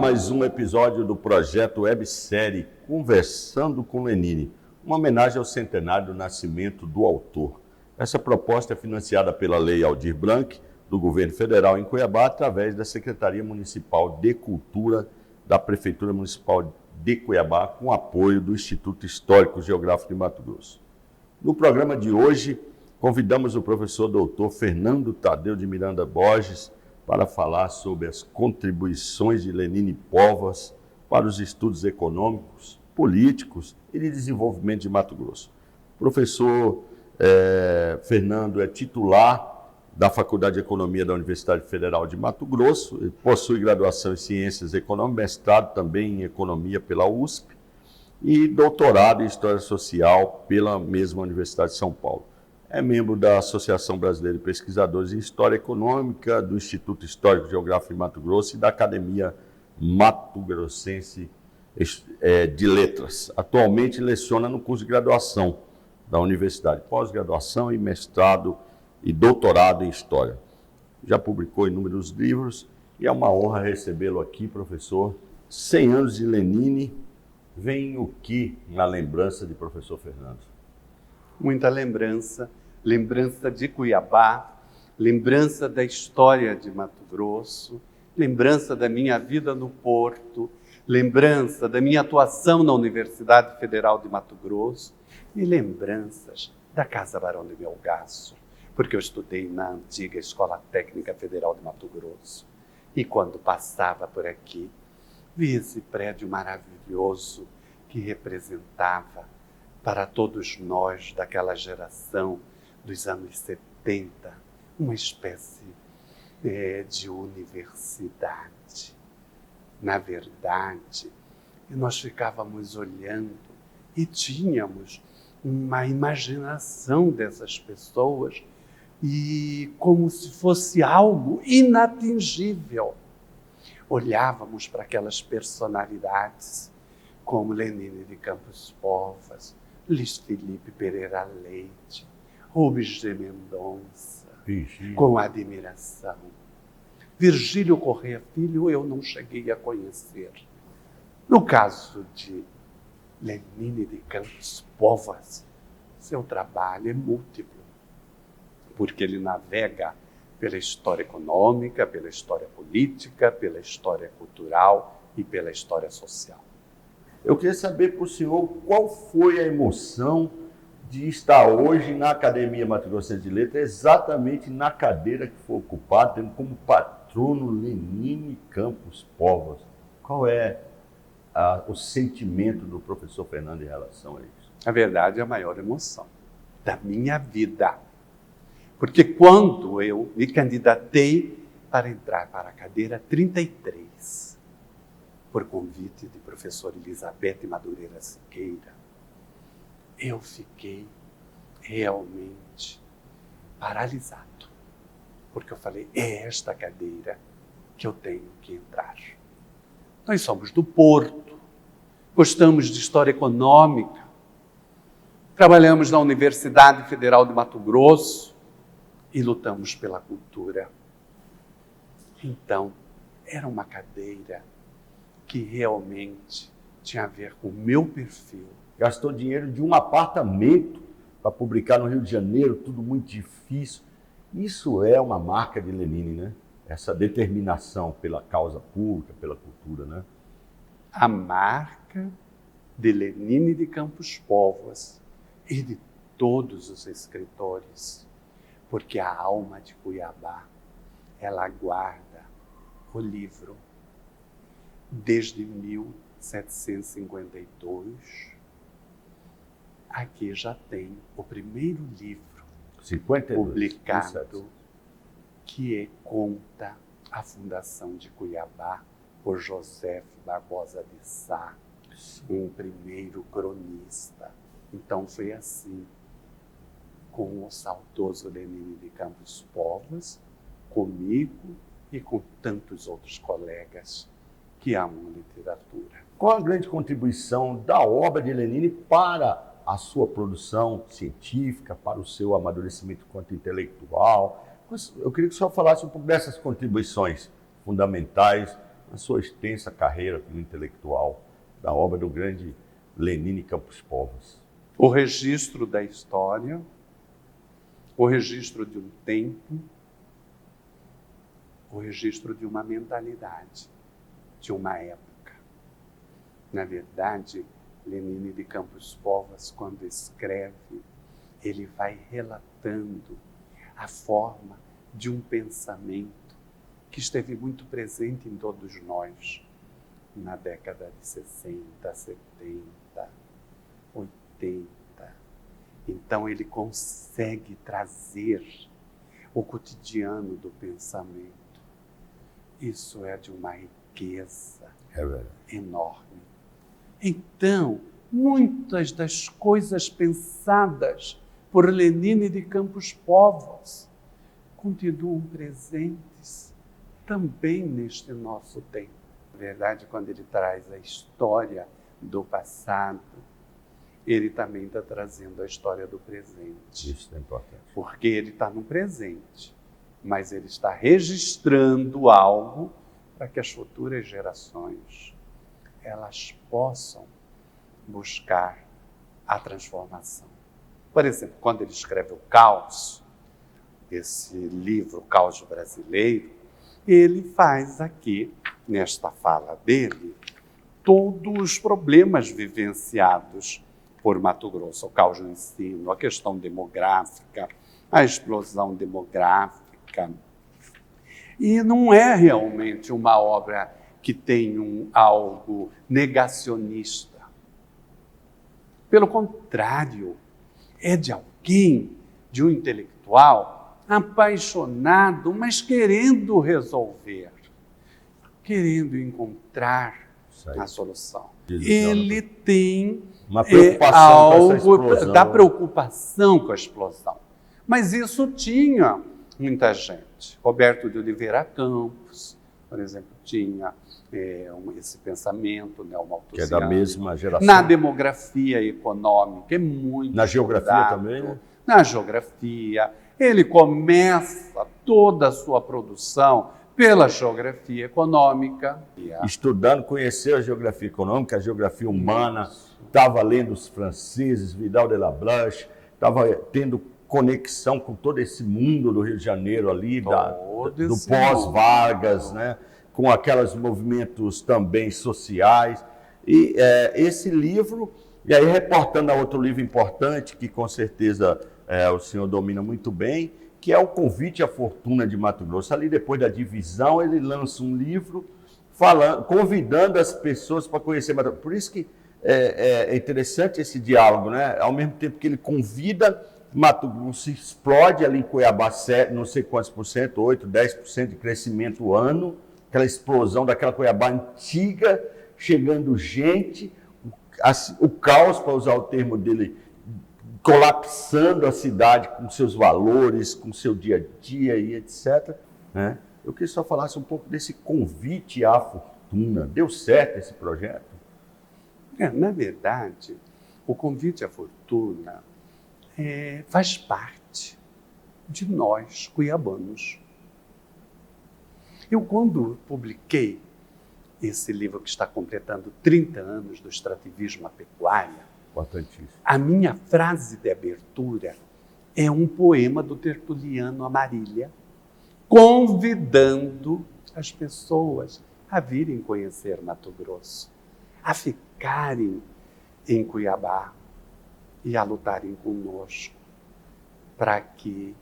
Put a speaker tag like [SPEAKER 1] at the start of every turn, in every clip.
[SPEAKER 1] mais um episódio do projeto websérie Conversando com Lenine, uma homenagem ao centenário do nascimento do autor. Essa proposta é financiada pela Lei Aldir Blanc, do Governo Federal em Cuiabá, através da Secretaria Municipal de Cultura da Prefeitura Municipal de Cuiabá, com apoio do Instituto Histórico Geográfico de Mato Grosso. No programa de hoje, convidamos o professor doutor Fernando Tadeu de Miranda Borges para falar sobre as contribuições de Lenine Póvoas para os estudos econômicos, políticos e de desenvolvimento de Mato Grosso. O professor Fernando é titular da Faculdade de Economia da Universidade Federal de Mato Grosso, ele possui graduação em Ciências Econômicas, mestrado também em Economia pela USP e doutorado em História Social pela mesma Universidade de São Paulo. É membro da Associação Brasileira de Pesquisadores em História Econômica, do Instituto Histórico Geográfico de Mato Grosso e da Academia Mato Grossense de Letras. Atualmente leciona no curso de graduação da universidade, pós-graduação e mestrado e doutorado em História. Já publicou inúmeros livros e é uma honra recebê-lo aqui, professor. 100 anos de Lenine, vem o que na lembrança de professor Fernando?
[SPEAKER 2] Muita lembrança de Cuiabá, lembrança da história de Mato Grosso, lembrança da minha vida no Porto, lembrança da minha atuação na Universidade Federal de Mato Grosso e lembranças da Casa Barão de Melgaço, porque eu estudei na antiga Escola Técnica Federal de Mato Grosso. E quando passava por aqui, vi esse prédio maravilhoso que representava para todos nós daquela geração dos anos 70, uma espécie de universidade. Na verdade, nós ficávamos olhando e tínhamos uma imaginação dessas pessoas e como se fosse algo inatingível. Olhávamos para aquelas personalidades como Lenine de Campos Póvoas, Luiz Felipe Pereira Leite, Rubens de Mendonça, com admiração. Virgílio Corrêa Filho eu não cheguei a conhecer. No caso de Lenine de Campos Póvoas, seu trabalho é múltiplo, porque ele navega pela história econômica, pela história política, pela história cultural e pela história social.
[SPEAKER 1] Eu queria saber para o senhor qual foi a emoção de estar hoje na Academia Mato Grossense de Letras, exatamente na cadeira que foi ocupada, tendo como patrono Lenine Campos Póvoas. Qual é o sentimento do professor Fernando em relação a isso?
[SPEAKER 2] A verdade é a maior emoção da minha vida. Porque quando eu me candidatei para entrar para a cadeira 33, por convite de professora Elizabeth Madureira Siqueira, eu fiquei realmente paralisado. Porque eu falei, é esta cadeira que eu tenho que entrar. Nós somos do Porto, gostamos de história econômica, trabalhamos na Universidade Federal de Mato Grosso e lutamos pela cultura. Então, era uma cadeira que realmente tinha a ver com o meu perfil.
[SPEAKER 1] Gastou dinheiro de um apartamento para publicar no Rio de Janeiro, tudo muito difícil. Isso é uma marca de Lenine, né? Essa determinação pela causa pública, pela cultura, né?
[SPEAKER 2] A marca de Lenine de Campos Póvoas e de todos os escritores, porque a alma de Cuiabá, ela guarda o livro desde 1752. Aqui já tem o primeiro livro
[SPEAKER 1] 52,
[SPEAKER 2] publicado
[SPEAKER 1] 17.
[SPEAKER 2] que conta a fundação de Cuiabá por José Barbosa de Sá, um primeiro cronista. Então foi assim, com o saudoso Lenine de Campos Póvoas, comigo e com tantos outros colegas que amam literatura.
[SPEAKER 1] Qual a grande contribuição da obra de Lenine para a sua produção científica, para o seu amadurecimento quanto intelectual? Eu queria que o senhor falasse um pouco dessas contribuições fundamentais na sua extensa carreira como intelectual, da obra do grande Lenine Campos Povas?
[SPEAKER 2] O registro da história, o registro de um tempo, o registro de uma mentalidade, de uma época. Na verdade, Lenine de Campos Povas, quando escreve, ele vai relatando a forma de um pensamento que esteve muito presente em todos nós na década de 60, 70, 80. Então ele consegue trazer o cotidiano do pensamento. Isso é de uma riqueza enorme. Então, muitas das coisas pensadas por Lenine de Campos Povas continuam presentes também neste nosso tempo. Na verdade, quando ele traz a história do passado, ele também está trazendo a história do presente.
[SPEAKER 1] Isso é importante.
[SPEAKER 2] Porque ele está no presente, mas ele está registrando algo para que as futuras gerações elas possam buscar a transformação. Por exemplo, quando ele escreve o Caos, esse livro, o Caos Brasileiro, ele faz aqui, nesta fala dele, todos os problemas vivenciados por Mato Grosso, o caos no ensino, a questão demográfica, a explosão demográfica. E não é realmente uma obra que tem algo negacionista. Pelo contrário, é de alguém, de um intelectual, apaixonado, mas querendo resolver, querendo encontrar a solução. Ele tem
[SPEAKER 1] uma preocupação
[SPEAKER 2] algo
[SPEAKER 1] com essa explosão.
[SPEAKER 2] Da preocupação com a explosão. Mas isso tinha muita gente. Roberto de Oliveira Campos, por exemplo, tinha esse pensamento neomalthusiano.
[SPEAKER 1] Que é da mesma geração.
[SPEAKER 2] Na demografia econômica, é muito
[SPEAKER 1] Na geografia
[SPEAKER 2] estudado.
[SPEAKER 1] também, né?
[SPEAKER 2] Na geografia. Ele começa toda a sua produção pela geografia econômica.
[SPEAKER 1] Estudando, conheceu a geografia econômica, a geografia humana, estava lendo os franceses, Vidal de la Blanche, estava tendo conexão com todo esse mundo do Rio de Janeiro ali, do pós-Vargas, né? Com aqueles movimentos também sociais. E esse livro, e aí reportando a outro livro importante, que com certeza o senhor domina muito bem, que é o Convite à Fortuna de Mato Grosso. Ali depois da divisão, ele lança um livro convidando as pessoas para conhecer Mato Grosso. Por isso que é interessante esse diálogo, né? Ao mesmo tempo que ele convida, Mato Grosso explode ali em Cuiabá, não sei quantos por cento, 8%, 10% de crescimento ano, aquela explosão daquela Cuiabá antiga, chegando gente, o caos, para usar o termo dele, colapsando a cidade com seus valores, com seu dia a dia e etc. Né? Eu queria só falasse um pouco desse Convite à Fortuna. Deu certo esse projeto?
[SPEAKER 2] Na verdade, o Convite à Fortuna faz parte de nós, cuiabanos. Eu, quando publiquei esse livro que está completando 30 anos do extrativismo à pecuária, a minha frase de abertura é um poema do Tertuliano Amarília, convidando as pessoas a virem conhecer Mato Grosso, a ficarem em Cuiabá e a lutarem conosco para que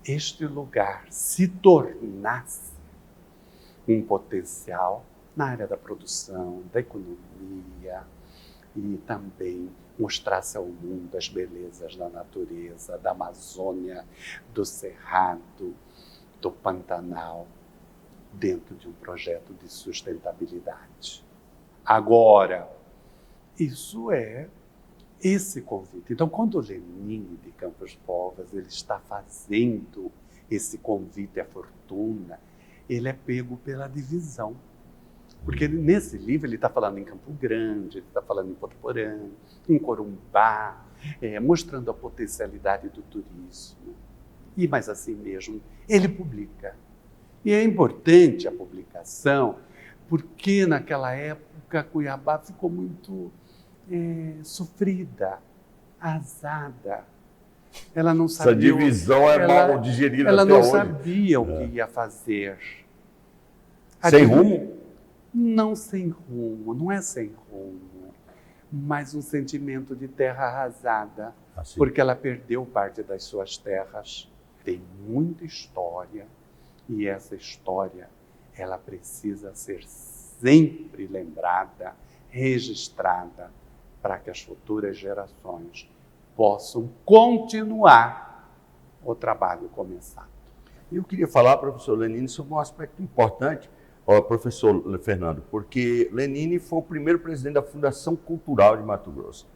[SPEAKER 2] este lugar se tornasse um potencial na área da produção, da economia e também mostrasse ao mundo as belezas da natureza, da Amazônia, do Cerrado, do Pantanal, dentro de um projeto de sustentabilidade. Agora, isso é esse convite. Então, quando o Lenine de Campos Povas ele está fazendo esse convite à fortuna, ele é pego pela divisão. Porque nesse livro ele está falando em Campo Grande, ele está falando em Porporã, em Corumbá, mostrando a potencialidade do turismo. Mas assim mesmo, ele publica. E é importante a publicação, porque naquela época Cuiabá ficou muito sofrida, arrasada. Ela não sabia.
[SPEAKER 1] Essa divisão é mal digerida
[SPEAKER 2] ela
[SPEAKER 1] até
[SPEAKER 2] não
[SPEAKER 1] hoje.
[SPEAKER 2] sabia o que ia fazer.
[SPEAKER 1] Sem rumo?
[SPEAKER 2] Não sem rumo, não é sem rumo, mas um sentimento de terra arrasada,
[SPEAKER 1] Assim.
[SPEAKER 2] porque ela perdeu parte das suas terras. Tem muita história e essa história ela precisa ser sempre lembrada, registrada, para que as futuras gerações possam continuar o trabalho começado.
[SPEAKER 1] Eu queria falar, professor Lenine, sobre um aspecto importante, professor Fernando, porque Lenine foi o primeiro presidente da Fundação Cultural de Mato Grosso.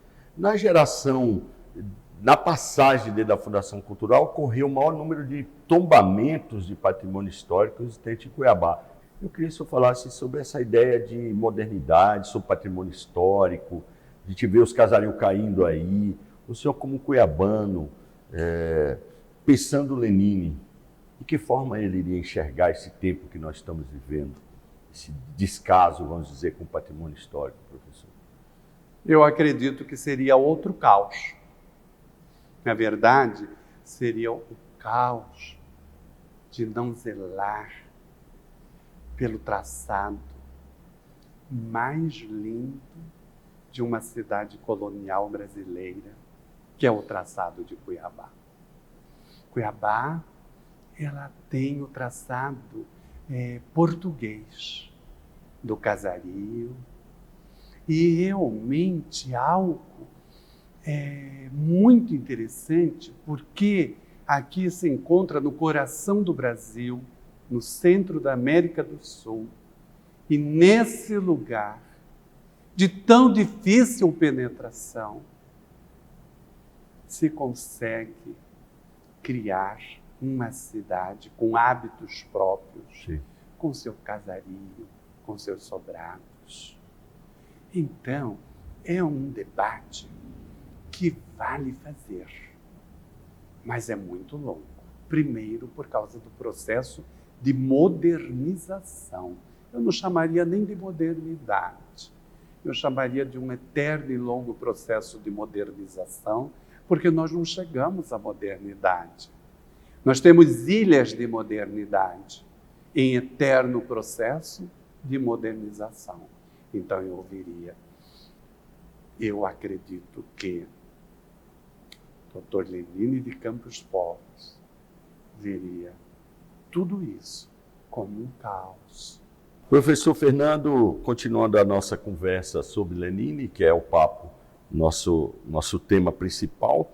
[SPEAKER 1] Na passagem dele da Fundação Cultural, ocorreu o maior número de tombamentos de patrimônio histórico existente em Cuiabá. Eu queria que o senhor falasse sobre essa ideia de modernidade, sobre patrimônio histórico, a gente vê os casarinhos caindo aí. O senhor, como cuiabano, pensando Lenine, de que forma ele iria enxergar esse tempo que nós estamos vivendo? Esse descaso, vamos dizer, com o patrimônio histórico, professor?
[SPEAKER 2] Eu acredito que seria outro caos. Na verdade, seria o caos de não zelar pelo traçado mais lindo de uma cidade colonial brasileira, que é o traçado de Cuiabá. Cuiabá, ela tem o traçado português do casario e realmente algo muito interessante, porque aqui se encontra no coração do Brasil, no centro da América do Sul, e nesse lugar de tão difícil penetração, se consegue criar uma cidade com hábitos próprios,
[SPEAKER 1] Sim.
[SPEAKER 2] com seu casario, com seus sobrados. Então, é um debate que vale fazer, mas é muito longo. Primeiro, por causa do processo de modernização. Eu não chamaria nem de modernidade, eu chamaria de um eterno e longo processo de modernização, porque nós não chegamos à modernidade. Nós temos ilhas de modernidade em eterno processo de modernização. Então eu acredito que Dr. Lenine de Campos Borges veria tudo isso como um caos.
[SPEAKER 1] Professor Fernando, continuando a nossa conversa sobre Lenine, que é o papo, nosso tema principal,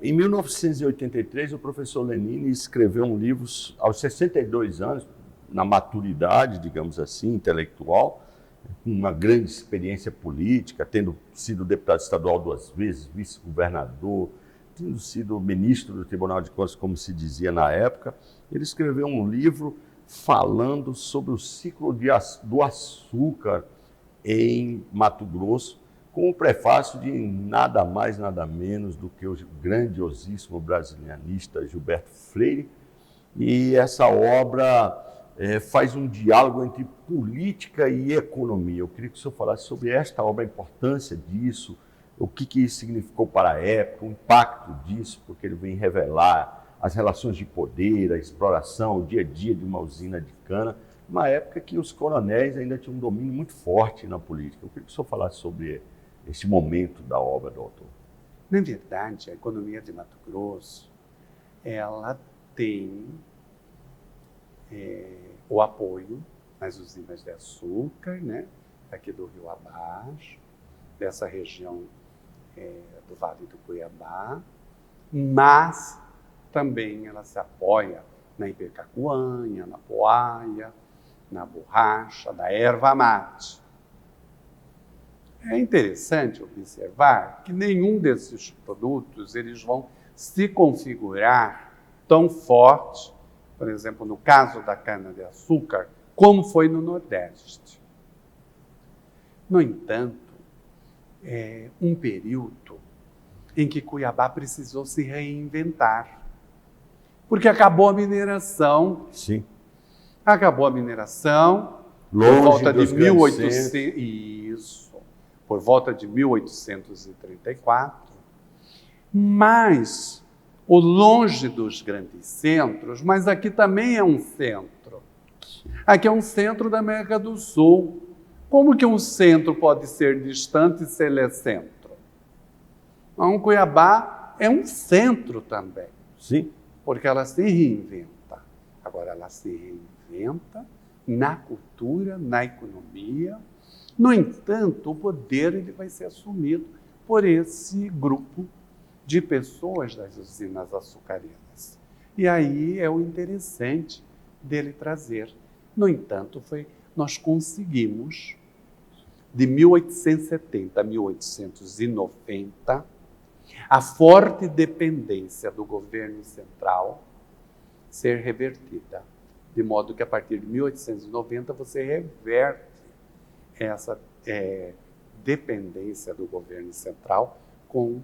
[SPEAKER 1] em 1983, o professor Lenine escreveu um livro aos 62 anos, na maturidade, digamos assim, intelectual, com uma grande experiência política, tendo sido deputado estadual 2 vezes, vice-governador, tendo sido ministro do Tribunal de Contas, como se dizia na época. Ele escreveu um livro falando sobre o ciclo do açúcar em Mato Grosso, com o prefácio de nada mais, nada menos do que o grandiosíssimo brasilianista Gilberto Freire. E essa obra faz um diálogo entre política e economia. Eu queria que o senhor falasse sobre esta obra, a importância disso, o que isso significou para a época, o impacto disso, porque ele vem revelar as relações de poder, a exploração, o dia a dia de uma usina de cana, uma época que os coronéis ainda tinham um domínio muito forte na política. Eu queria que o senhor falasse sobre esse momento da obra do autor.
[SPEAKER 2] Na verdade, a economia de Mato Grosso, ela tem o apoio nas usinas de açúcar, né, aqui do Rio abaixo, dessa região do Vale do Cuiabá, mas também ela se apoia na ipecacuanha, na poaia, na borracha, na erva mate. É interessante observar que nenhum desses produtos eles vão se configurar tão forte, por exemplo, no caso da cana-de-açúcar, como foi no Nordeste. No entanto, é um período em que Cuiabá precisou se reinventar, porque acabou a mineração.
[SPEAKER 1] Sim.
[SPEAKER 2] Acabou a mineração,
[SPEAKER 1] Longe
[SPEAKER 2] por volta
[SPEAKER 1] dos
[SPEAKER 2] de
[SPEAKER 1] grandes
[SPEAKER 2] 1800, isso, por volta de 1834, mas o longe dos grandes centros, mas aqui também é um centro. Aqui é um centro da América do Sul. Como que um centro pode ser distante se ele é centro? Então, Cuiabá é um centro também.
[SPEAKER 1] Sim.
[SPEAKER 2] Porque ela se reinventa. Agora, ela se reinventa na cultura, na economia. No entanto, o poder ele vai ser assumido por esse grupo de pessoas das usinas açucareiras. E aí é o interessante dele trazer. No entanto, nós conseguimos, de 1870 a 1890, a forte dependência do governo central ser revertida. De modo que, a partir de 1890, você reverte essa dependência do governo central com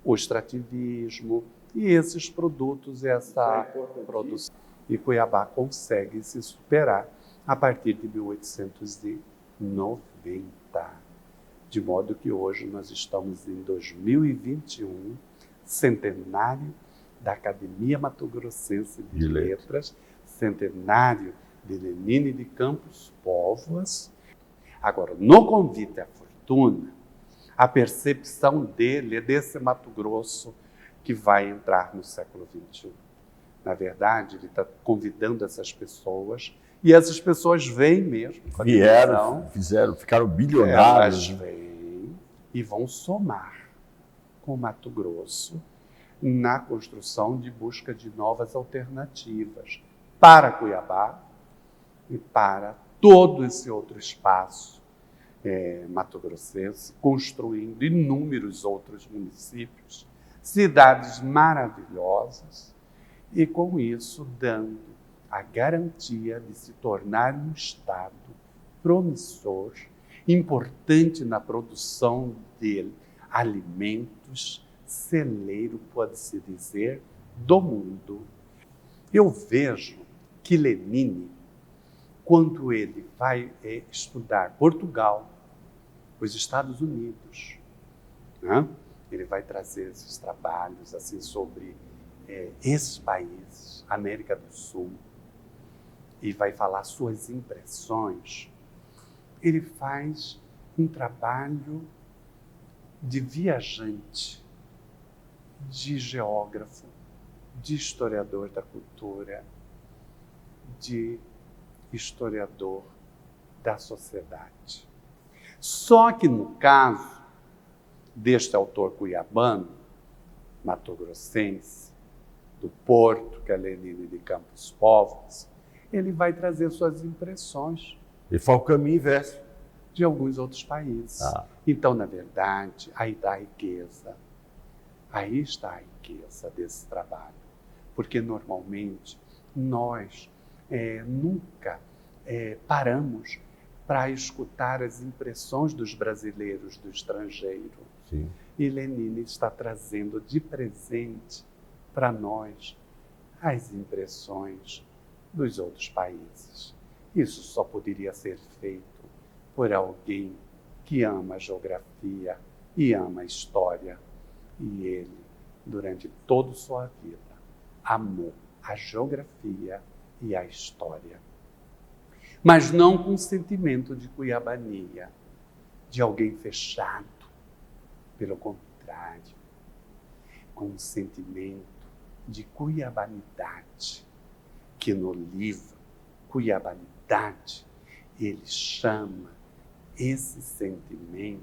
[SPEAKER 2] o extrativismo e esses produtos, essa produção. E Cuiabá consegue se superar a partir de 1890. De modo que hoje nós estamos em 2021, centenário da Academia Mato Grossense de Letras, centenário de Lenine de Campos Póvoas. Agora, no convite à fortuna, a percepção dele é desse Mato Grosso que vai entrar no século XXI. Na verdade, ele está convidando essas pessoas, e essas pessoas vêm mesmo.
[SPEAKER 1] Ficaram bilionários.
[SPEAKER 2] Elas vêm e vão somar com o Mato Grosso na construção de busca de novas alternativas para Cuiabá e para todo esse outro espaço mato-grossense, construindo inúmeros outros municípios, cidades maravilhosas, e com isso dando a garantia de se tornar um estado promissor, importante na produção de alimentos, celeiro, pode-se dizer, do mundo. Eu vejo que Lenine, quando ele vai estudar Portugal, os Estados Unidos, né? Ele vai trazer esses trabalhos assim, sobre esses países, América do Sul, e vai falar suas impressões. Ele faz um trabalho de viajante, de geógrafo, de historiador da cultura, de historiador da sociedade. Só que no caso deste autor cuiabano, mato-grossense, do Porto, que é Lenine de Campos Póvoas, ele vai trazer suas impressões.
[SPEAKER 1] E faz o caminho inverso.
[SPEAKER 2] De alguns outros países. Então, na verdade, aí está a riqueza. Aí está a riqueza desse trabalho. Porque, normalmente, nós nunca paramos para escutar as impressões dos brasileiros do estrangeiro.
[SPEAKER 1] Sim.
[SPEAKER 2] E Lenine está trazendo de presente para nós as impressões dos outros países. Isso só poderia ser feito por alguém que ama a geografia e ama a história. E ele, durante toda a sua vida, amou a geografia e a história. Mas não com sentimento de cuiabania, de alguém fechado. Pelo contrário, com um sentimento de cuiabanidade, que no livro Cuiabanidade ele chama esse sentimento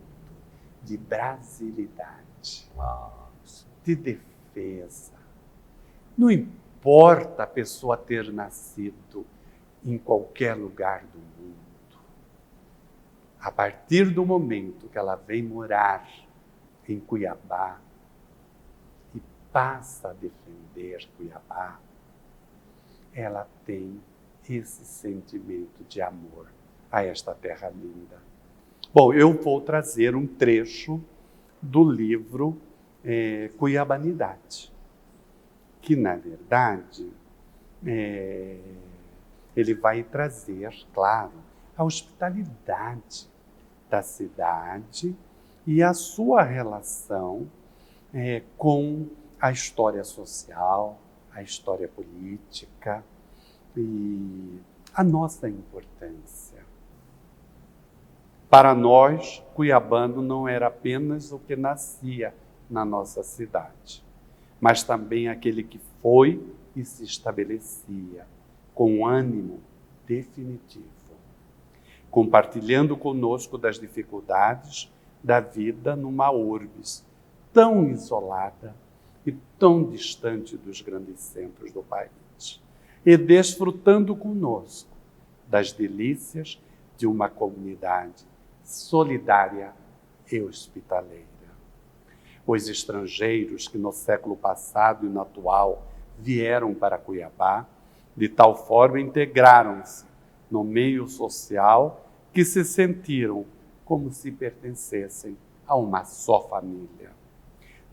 [SPEAKER 2] de brasilidade, de defesa. Não importa a pessoa ter nascido em qualquer lugar do mundo. A partir do momento que ela vem morar em Cuiabá e passa a defender Cuiabá, ela tem esse sentimento de amor a esta terra linda. Bom, eu vou trazer um trecho do livro Cuiabanidade, que, na verdade, ele vai trazer, claro, a hospitalidade da cidade e a sua relação com a história social, a história política e a nossa importância. Para nós, cuiabano não era apenas o que nascia na nossa cidade, mas também aquele que foi e se estabelecia com ânimo definitivo, compartilhando conosco das dificuldades da vida numa urbis tão isolada e tão distante dos grandes centros do país, e desfrutando conosco das delícias de uma comunidade solidária e hospitaleira. Os estrangeiros que no século passado e no atual vieram para Cuiabá, de tal forma integraram-se no meio social que se sentiram como se pertencessem a uma só família.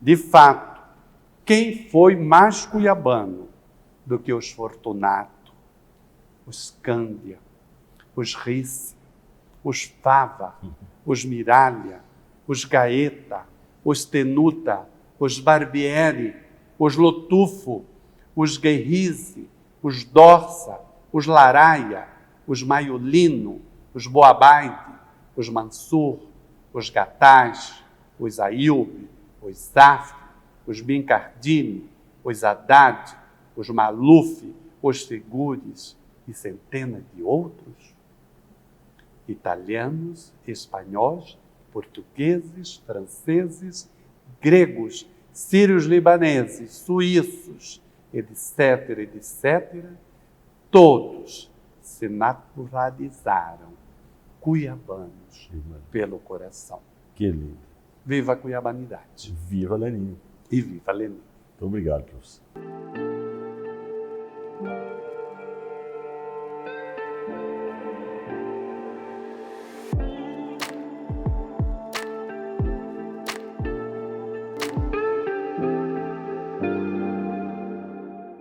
[SPEAKER 2] De fato, quem foi mais cuiabano do que os Fortunato, os Cândia, os Risse, os Fava, os Miralha, os Gaeta, os Tenuta, os Barbieri, os Lotufo, os Guerrize, os Dorsa, os Laraia, os Maiolino, os Boabaide, os Mansur, os Gataz, os Ailbe, os Zafre, os Bincardini, os Haddad, os Maluf, os Segures e centenas de outros? Italianos, espanhóis, portugueses, franceses, gregos, sírios libaneses, suíços, etc., etc., todos se naturalizaram cuiabanos pelo coração.
[SPEAKER 1] Que lindo.
[SPEAKER 2] Viva a cuiabanidade.
[SPEAKER 1] Viva Lenine.
[SPEAKER 2] E viva Lenine.
[SPEAKER 1] Muito obrigado, professor.